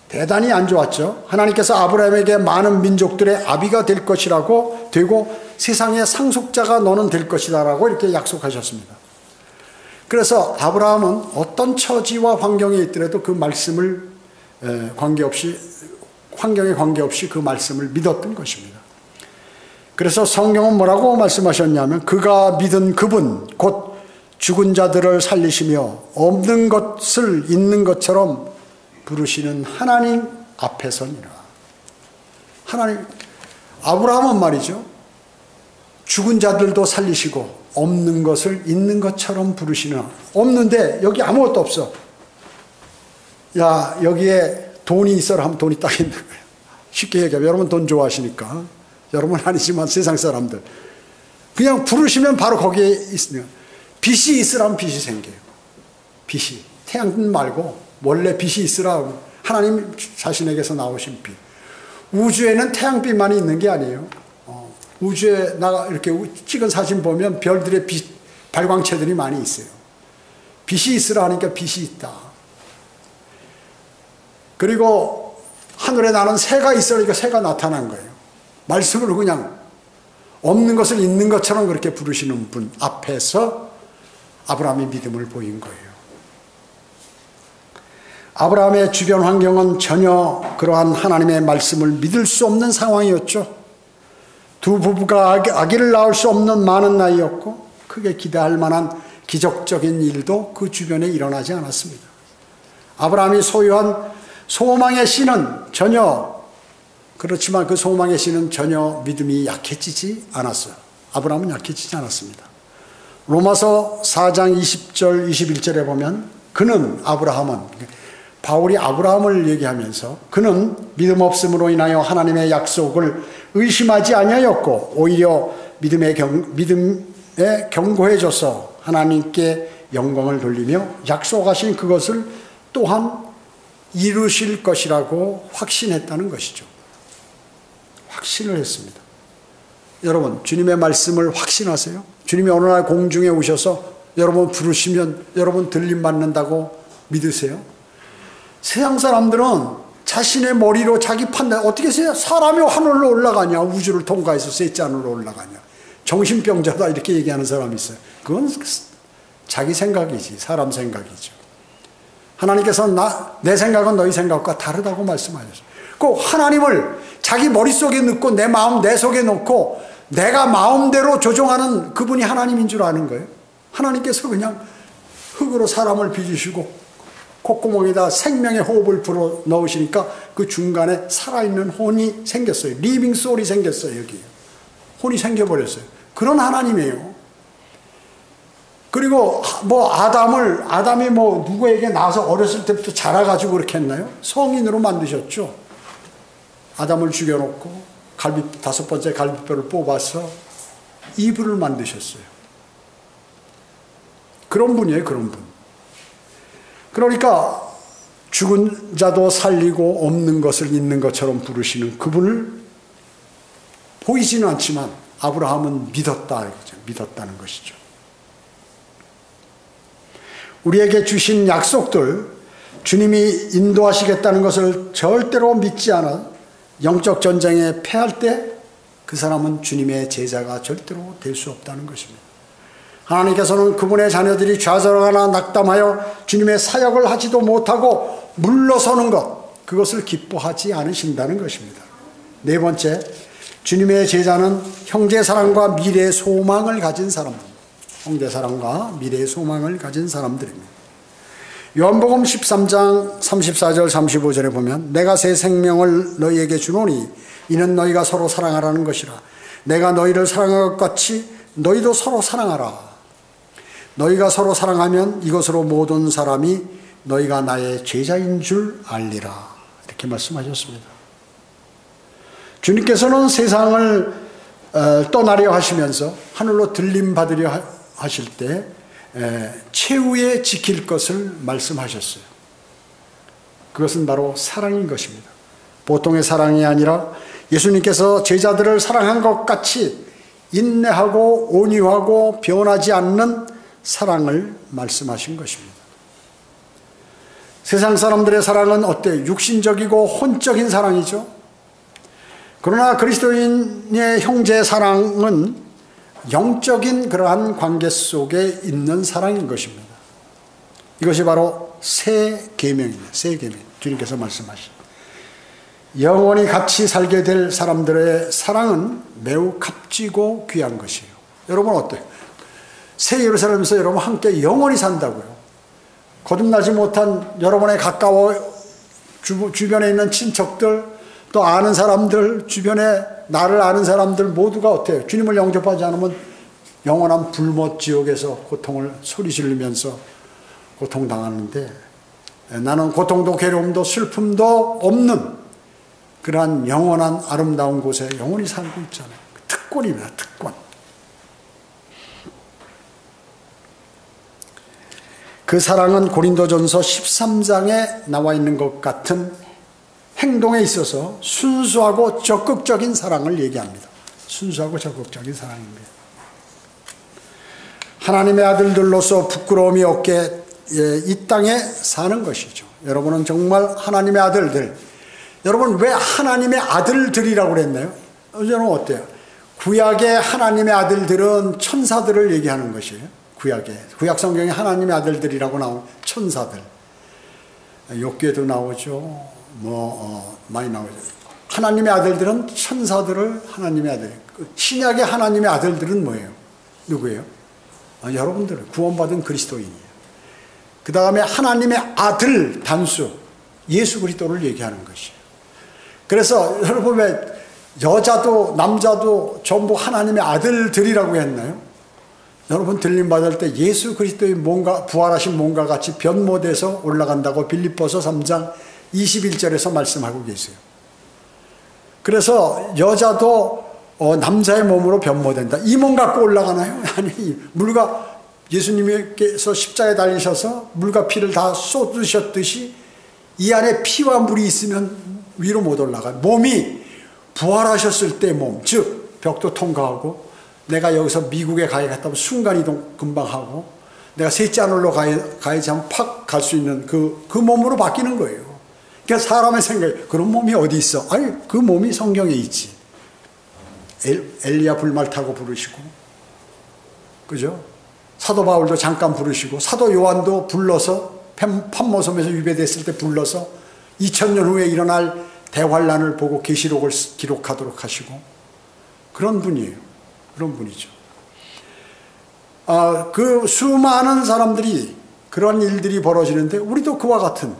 대단히 안 좋았죠. 하나님께서 아브라함에게 많은 민족들의 아비가 될 것이라고 되고 세상의 상속자가 너는 될 것이다 라고 이렇게 약속하셨습니다. 그래서 아브라함은 어떤 처지와 환경에 있더라도 그 말씀을 환경에 관계없이 그 말씀을 믿었던 것입니다. 그래서 성경은 뭐라고 말씀하셨냐면 그가 믿은 그분 곧 죽은 자들을 살리시며 없는 것을 있는 것처럼 부르시는 하나님 앞에서니라. 하나님, 아브라함은 말이죠. 죽은 자들도 살리시고 없는 것을 있는 것처럼 부르시는, 없는데 여기 아무것도 없어. 야, 여기에 돈이 있어라 하면 돈이 딱 있는 거예요. 쉽게 얘기하면 여러분 돈 좋아하시니까. 여러분은 아니지만 세상 사람들. 그냥 부르시면 바로 거기에 있으면. 빛이 있으라면 빛이 생겨요. 빛이. 태양 말고 원래 빛이 있으라 하나님 자신에게서 나오신 빛. 우주에는 태양빛만이 있는 게 아니에요. 우주에 나가 이렇게 찍은 사진 보면 별들의 빛, 발광체들이 많이 있어요. 빛이 있으라 하니까 빛이 있다. 그리고 하늘에 나는 새가 있으니까 새가 나타난 거예요. 말씀으로 그냥 없는 것을 있는 것처럼 그렇게 부르시는 분 앞에서 아브라함이 믿음을 보인 거예요. 아브라함의 주변 환경은 전혀 그러한 하나님의 말씀을 믿을 수 없는 상황이었죠. 두 부부가 아기를 낳을 수 없는 많은 나이였고 크게 기대할 만한 기적적인 일도 그 주변에 일어나지 않았습니다. 아브라함이 소유한 소망의 씨는 전혀, 그렇지만 그 소망의 씨는 전혀 믿음이 약해지지 않았어요. 아브라함은 약해지지 않았습니다. 로마서 4장 20절 21절에 보면 그는, 아브라함은, 바울이 아브라함을 얘기하면서 그는 믿음 없음으로 인하여 하나님의 약속을 의심하지 아니하였고 오히려 믿음에 견고해져서 하나님께 영광을 돌리며 약속하신 그것을 또한 이루실 것이라고 확신했다는 것이죠. 확신을 했습니다. 여러분, 주님의 말씀을 확신하세요? 주님이 어느 날 공중에 오셔서 여러분 부르시면 여러분 들림 받는다고 믿으세요? 세상 사람들은 자신의 머리로 자기 판단, 어떻게 해서 사람이 하늘로 올라가냐, 우주를 통과해서 셋째 하늘로 올라가냐, 정신병자다 이렇게 얘기하는 사람이 있어요. 그건 자기 생각이지, 사람 생각이죠. 하나님께서는 내 생각은 너희 생각과 다르다고 말씀하셨어요. 꼭 하나님을 자기 머릿속에 넣고 내 마음 내 속에 넣고 내가 마음대로 조종하는 그분이 하나님인 줄 아는 거예요. 하나님께서 그냥 흙으로 사람을 빚으시고 콧구멍에다 생명의 호흡을 불어 넣으시니까 그 중간에 살아있는 혼이 생겼어요. 리빙 소울이 생겼어요. 여기 혼이 생겨버렸어요. 그런 하나님이에요. 그리고 아담이 누구에게 낳아서 어렸을 때부터 자라가지고 그렇게 했나요? 성인으로 만드셨죠. 아담을 죽여놓고 다섯 번째 갈비뼈를 뽑아서 이브를 만드셨어요. 그런 분이에요. 그런 분. 그러니까 죽은 자도 살리고 없는 것을 있는 것처럼 부르시는 그분을 보이지는 않지만 아브라함은 믿었다는 것이죠. 우리에게 주신 약속들, 주님이 인도하시겠다는 것을 절대로 믿지 않아 영적 전쟁에 패할 때 그 사람은 주님의 제자가 절대로 될 수 없다는 것입니다. 하나님께서는 그분의 자녀들이 좌절하거나 낙담하여 주님의 사역을 하지도 못하고 물러서는 것, 그것을 기뻐하지 않으신다는 것입니다. 네 번째, 주님의 제자는 형제사랑과 미래의 소망을 가진 사람입니다. 형제사랑과 미래의 소망을 가진 사람들입니다. 요한복음 13장 34절 35절에 보면 내가 새 생명을 너희에게 주노니 이는 너희가 서로 사랑하라는 것이라. 내가 너희를 사랑한 것 같이 너희도 서로 사랑하라. 너희가 서로 사랑하면 이것으로 모든 사람이 너희가 나의 제자인 줄 알리라. 이렇게 말씀하셨습니다. 주님께서는 세상을 떠나려 하시면서 하늘로 들림 받으려 하실 때 최후에 지킬 것을 말씀하셨어요. 그것은 바로 사랑인 것입니다. 보통의 사랑이 아니라 예수님께서 제자들을 사랑한 것 같이 인내하고 온유하고 변하지 않는 사랑을 말씀하신 것입니다. 세상 사람들의 사랑은 어때요? 육신적이고 혼적인 사랑이죠. 그러나 그리스도인의 형제의 사랑은 영적인 그러한 관계 속에 있는 사랑인 것입니다. 이것이 바로 새 계명입니다. 새 계명. 주님께서 말씀하신 영원히 같이 살게 될 사람들의 사랑은 매우 값지고 귀한 것이에요. 여러분 어때요? 새 예루살렘에서 여러분 함께 영원히 산다고요. 거듭나지 못한 여러분의 가까워 주변에 있는 친척들, 또 아는 사람들, 주변에 나를 아는 사람들 모두가 어때요? 주님을 영접하지 않으면 영원한 불못 지옥에서 고통을 소리 지르면서 고통당하는데, 나는 고통도 괴로움도 슬픔도 없는 그러한 영원한 아름다운 곳에 영원히 살고 있잖아요. 특권입니다. 특권. 그 사랑은 고린도전서 13장에 나와 있는 것 같은 행동에 있어서 순수하고 적극적인 사랑을 얘기합니다. 순수하고 적극적인 사랑입니다. 하나님의 아들들로서 부끄러움이 없게 이 땅에 사는 것이죠. 여러분은 정말 하나님의 아들들. 여러분 왜 하나님의 아들들이라고 그랬나요? 여러분 어때요? 구약의 하나님의 아들들은 천사들을 얘기하는 것이에요. 구약 성경에 하나님의 아들들이라고 나온 천사들. 욥기에도 나오죠. 많이 나오죠. 하나님의 아들들은 천사들을 하나님의 아들. 신약의 하나님의 아들들은 뭐예요? 누구예요? 여러분들 구원받은 그리스도인이에요. 그 다음에 하나님의 아들 단수 예수 그리스도를 얘기하는 것이에요. 그래서 여러분 왜 여자도 남자도 전부 하나님의 아들들이라고 했나요? 여러분 들림 받을 때 예수 그리스도의 몸과 부활하신 몸과 같이 변모돼서 올라간다고 빌립보서 3장 21절에서 말씀하고 계세요. 그래서 여자도 남자의 몸으로 변모된다. 이 몸 갖고 올라가나요? 아니, 물과 예수님께서 십자가에 달리셔서 물과 피를 다 쏟으셨듯이 이 안에 피와 물이 있으면 위로 못 올라가요. 몸이 부활하셨을 때 몸, 즉 벽도 통과하고 내가 여기서 미국에 가야겠다면 순간이동 금방 하고 내가 셋째 하늘로 가야지 하면 팍 갈 수 있는 그 몸으로 바뀌는 거예요. 그러니까 사람의 생각에 그런 몸이 어디 있어? 아니 그 몸이 성경에 있지. 엘리야 불말 타고 부르시고 그죠? 사도 바울도 잠깐 부르시고 사도 요한도 불러서 판모섬에서 유배됐을 때 불러서 2000년 후에 일어날 대환란을 보고 계시록을 기록하도록 하시고 그런 분이에요. 그런 분이죠. 그 수많은 사람들이 그런 일들이 벌어지는데 우리도 그와 같은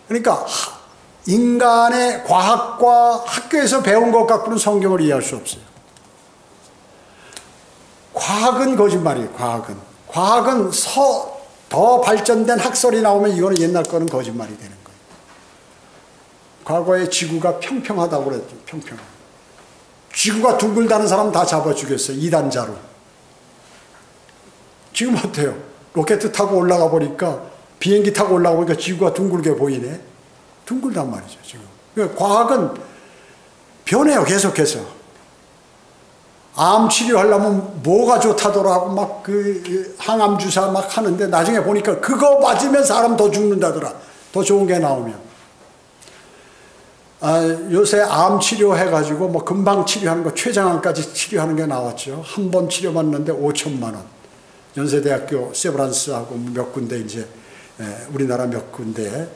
그러니까 인간의 과학과 학교에서 배운 것 갖고는 성경을 이해할 수 없어요. 과학은 거짓말이에요. 과학은 더 발전된 학설이 나오면 이거는 옛날 거는 거짓말이 되는 거예요. 과거에 지구가 평평하다고 그랬죠. 평평하다. 지구가 둥글다는 사람 다 잡아 죽였어요. 이단자로. 지금 어때요? 로켓 타고 올라가 보니까 비행기 타고 올라가 보니까 지구가 둥글게 보이네. 둥글단 말이죠. 지금. 그러니까 과학은 변해요. 계속해서. 암 치료하려면 뭐가 좋다더라 하고 막 그 항암 주사 막 하는데 나중에 보니까 그거 맞으면 사람 더 죽는다더라. 더 좋은 게 나오면. 요새 암 치료해가지고 뭐 금방 치료하는 거 췌장암까지 치료하는 게 나왔죠. 한 번 치료받는데 5천만 원. 연세대학교 세브란스하고 몇 군데 이제 우리나라 몇 군데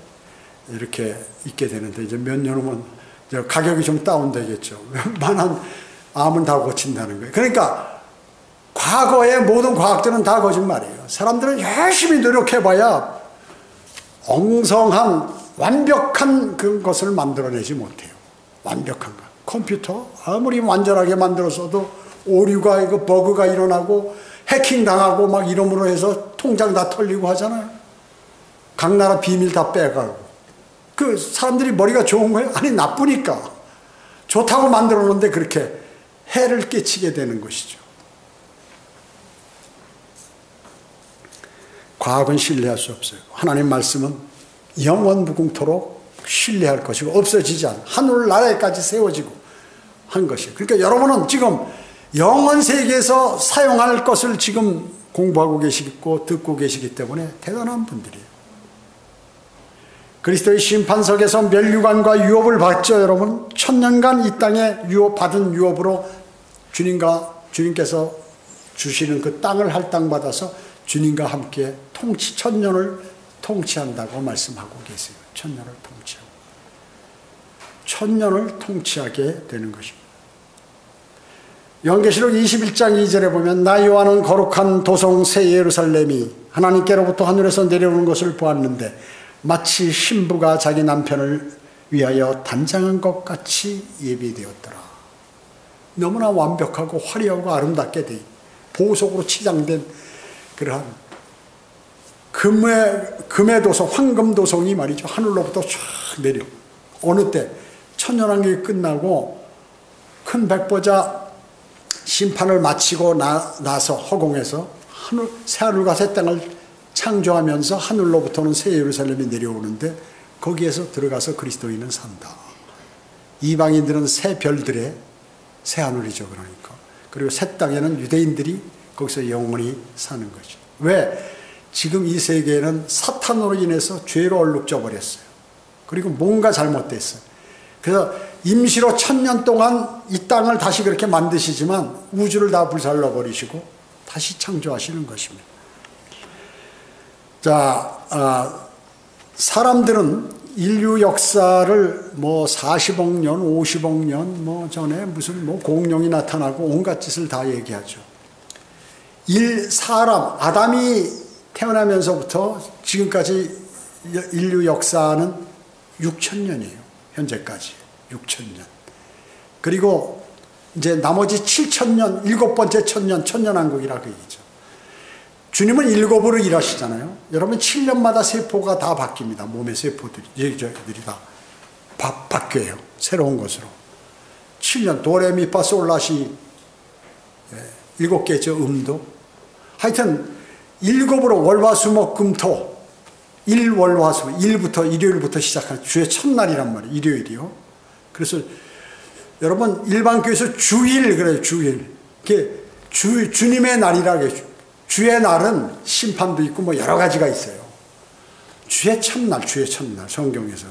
이렇게 있게 되는데 이제 몇 년 후면 이제 가격이 좀 다운되겠죠. 웬만한 암은 다 고친다는 거예요. 그러니까 과거의 모든 과학들은 다 거짓말이에요. 사람들은 열심히 노력해봐야 엉성한 완벽한 그 것을 만들어내지 못해요. 완벽한 거. 컴퓨터 아무리 완전하게 만들었어도 오류가 이거 버그가 일어나고 해킹 당하고 막 이러므로 해서 통장 다 털리고 하잖아요. 각 나라 비밀 다 빼가고. 그 사람들이 머리가 좋은 거예요? 아니 나쁘니까. 좋다고 만들어 놓는데 그렇게 해를 끼치게 되는 것이죠. 과학은 신뢰할 수 없어요. 하나님 말씀은 영원 무궁토록 신뢰할 것이고 없어지지 않아. 하늘나라에까지 세워지고 한 것이에요. 그러니까 여러분은 지금 영원 세계에서 사용할 것을 지금 공부하고 계시고 듣고 계시기 때문에 대단한 분들이에요. 그리스도의 심판석에서 멸류관과 유업을 받죠. 여러분 1000년간 이 땅에 받은 유업으로 주님께서 주시는 그 땅을 할당받아서 주님과 함께 1000년을 통치한다고 말씀하고 계세요. 1000년을 통치하고 1000년을 통치하게 되는 것입니다. 요한계시록 21장 2절에 보면 나 요한은 거룩한 도성 새 예루살렘이 하나님께로부터 하늘에서 내려오는 것을 보았는데 마치 신부가 자기 남편을 위하여 단장한 것 같이 예비되었더라. 너무나 완벽하고 화려하고 아름답게 돼 보석으로 치장된 그러한 금의 도성, 황금 도성이 말이죠. 하늘로부터 쫙 내려. 어느 때 천년왕국이 끝나고 큰 백보자 심판을 마치고 나서 허공에서 새하늘과 새 땅을 창조하면서 하늘로부터는 새 예루살렘이 내려오는데 거기에서 들어가서 그리스도인은 산다. 이방인들은 새 별들의 새 하늘이죠. 그러니까. 그리고 새 땅에는 유대인들이 거기서 영원히 사는 거죠. 왜? 지금 이 세계에는 사탄으로 인해서 죄로 얼룩져 버렸어요. 그리고 뭔가 잘못됐어요. 그래서 임시로 1000년 동안 이 땅을 다시 그렇게 만드시지만 우주를 다 불살라 버리시고 다시 창조하시는 것입니다. 자, 사람들은 인류 역사를 뭐 40억 년, 50억 년 뭐 전에 무슨 뭐 공룡이 나타나고 온갖 짓을 다 얘기하죠. 사람, 아담이 태어나면서부터 지금까지 인류 역사는 6000년이에요. 현재까지 6000년. 그리고 이제 나머지 7000년, 7번째 1000년, 천년왕국이라고 얘기죠. 주님은 7으로 일하시잖아요. 여러분 7년마다 세포가 다 바뀝니다. 몸의 세포들이 다 바뀌어요. 새로운 것으로. 7년 도레미파솔라시 7개죠. 음도. 하여튼 7으로 월화수목금토 1월화수목 1부터 일요일부터 시작하는 주의 첫날이란 말이에요. 일요일이요. 그래서 여러분 일반 교회에서 주일 그래요. 주일. 이게 주님의 날이라고 해요. 주의 날은 심판도 있고 뭐 여러 가지가 있어요. 주의 첫날 성경에서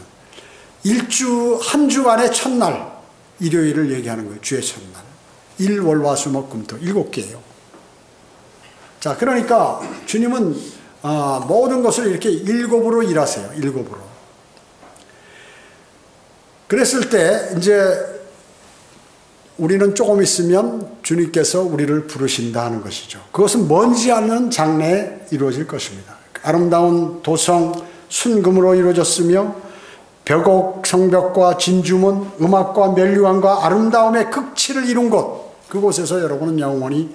한 주간의 첫날 일요일을 얘기하는 거예요. 주의 첫날. 일월화수목금토 7개예요. 자, 그러니까 주님은 모든 것을 이렇게 7으로 일하세요. 7으로. 그랬을 때 이제 우리는 조금 있으면 주님께서 우리를 부르신다 하는 것이죠. 그것은 먼지 않는 장래에 이루어질 것입니다. 아름다운 도성 순금으로 이루어졌으며 벽옥 성벽과 진주문 음악과 멸류관과 아름다움의 극치를 이룬 곳, 그곳에서 여러분은 영원히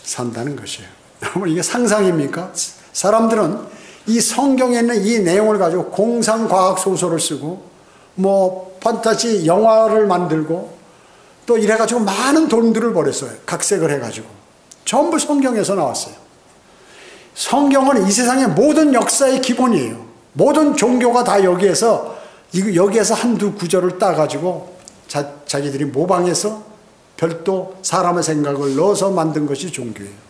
산다는 것이에요. 여러분 이게 상상입니까? 사람들은 이 성경에 있는 이 내용을 가지고 공상과학 소설을 쓰고 뭐 판타지 영화를 만들고 또 이래가지고 많은 돈들을 벌였어요. 각색을 해가지고. 전부 성경에서 나왔어요. 성경은 이 세상의 모든 역사의 기본이에요. 모든 종교가 다 여기에서 한두 구절을 따가지고 자기들이 모방해서 별도 사람의 생각을 넣어서 만든 것이 종교예요.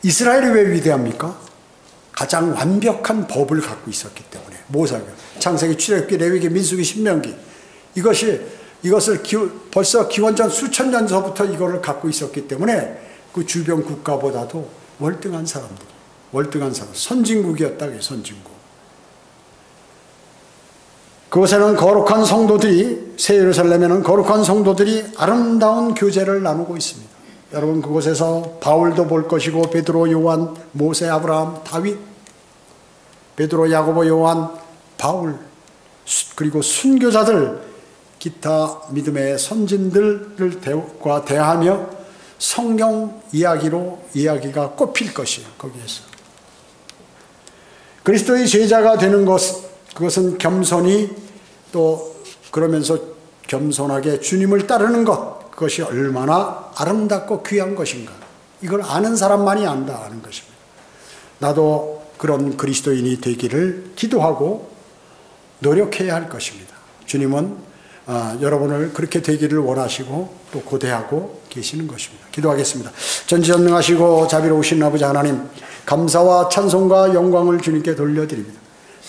이스라엘이 왜 위대합니까? 가장 완벽한 법을 갖고 있었기 때문에. 모세가 창세기, 출애굽기, 레위기, 민수기, 신명기 이것을 벌써 기원전 수천 년 전부터 이거를 갖고 있었기 때문에 그 주변 국가보다도 월등한 사람, 선진국이었다. 선진국. 그곳에는 거룩한 성도들이, 새 예루살렘에는 거룩한 성도들이 아름다운 교제를 나누고 있습니다. 여러분 그곳에서 바울도 볼 것이고 베드로, 요한, 모세, 아브라함, 다윗, 베드로, 야고보, 요한, 바울, 그리고 순교자들, 기타 믿음의 선진들과 대하며 성경 이야기가 꼽힐 것이에요. 거기에서 그리스도의 제자가 되는 것, 그것은 겸손히 또 그러면서 겸손하게 주님을 따르는 것, 그것이 얼마나 아름답고 귀한 것인가. 이걸 아는 사람만이 안다 하는 것입니다. 나도 그런 그리스도인이 되기를 기도하고 노력해야 할 것입니다. 주님은 여러분을 그렇게 되기를 원하시고 또 고대하고 계시는 것입니다. 기도하겠습니다. 전지전능하시고 자비로우신 아버지 하나님, 감사와 찬송과 영광을 주님께 돌려드립니다.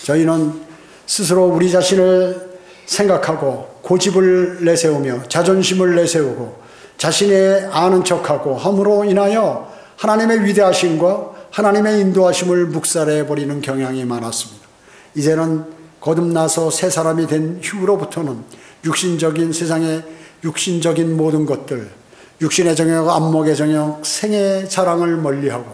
저희는 스스로 우리 자신을 생각하고 고집을 내세우며 자존심을 내세우고 자신의 아는 척하고 함으로 인하여 하나님의 위대하심과 하나님의 인도하심을 묵살해버리는 경향이 많았습니다. 이제는 거듭나서 새 사람이 된 후로부터는 육신적인 세상의 육신적인 모든 것들, 육신의 정욕, 안목의 정욕, 생의 자랑을 멀리하고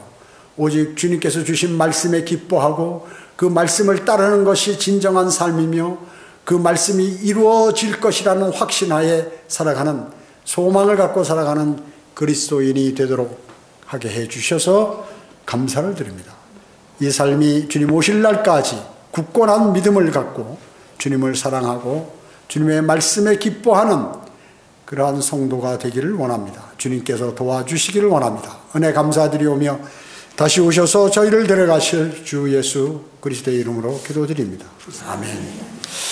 오직 주님께서 주신 말씀에 기뻐하고 그 말씀을 따르는 것이 진정한 삶이며 그 말씀이 이루어질 것이라는 확신하에 살아가는, 소망을 갖고 살아가는 그리스도인이 되도록 하게 해주셔서 감사를 드립니다. 이 삶이 주님 오실 날까지 굳건한 믿음을 갖고 주님을 사랑하고 주님의 말씀에 기뻐하는 그러한 성도가 되기를 원합니다. 주님께서 도와주시기를 원합니다. 은혜 감사드리오며 다시 오셔서 저희를 데려가실 주 예수 그리스도의 이름으로 기도드립니다. 아멘.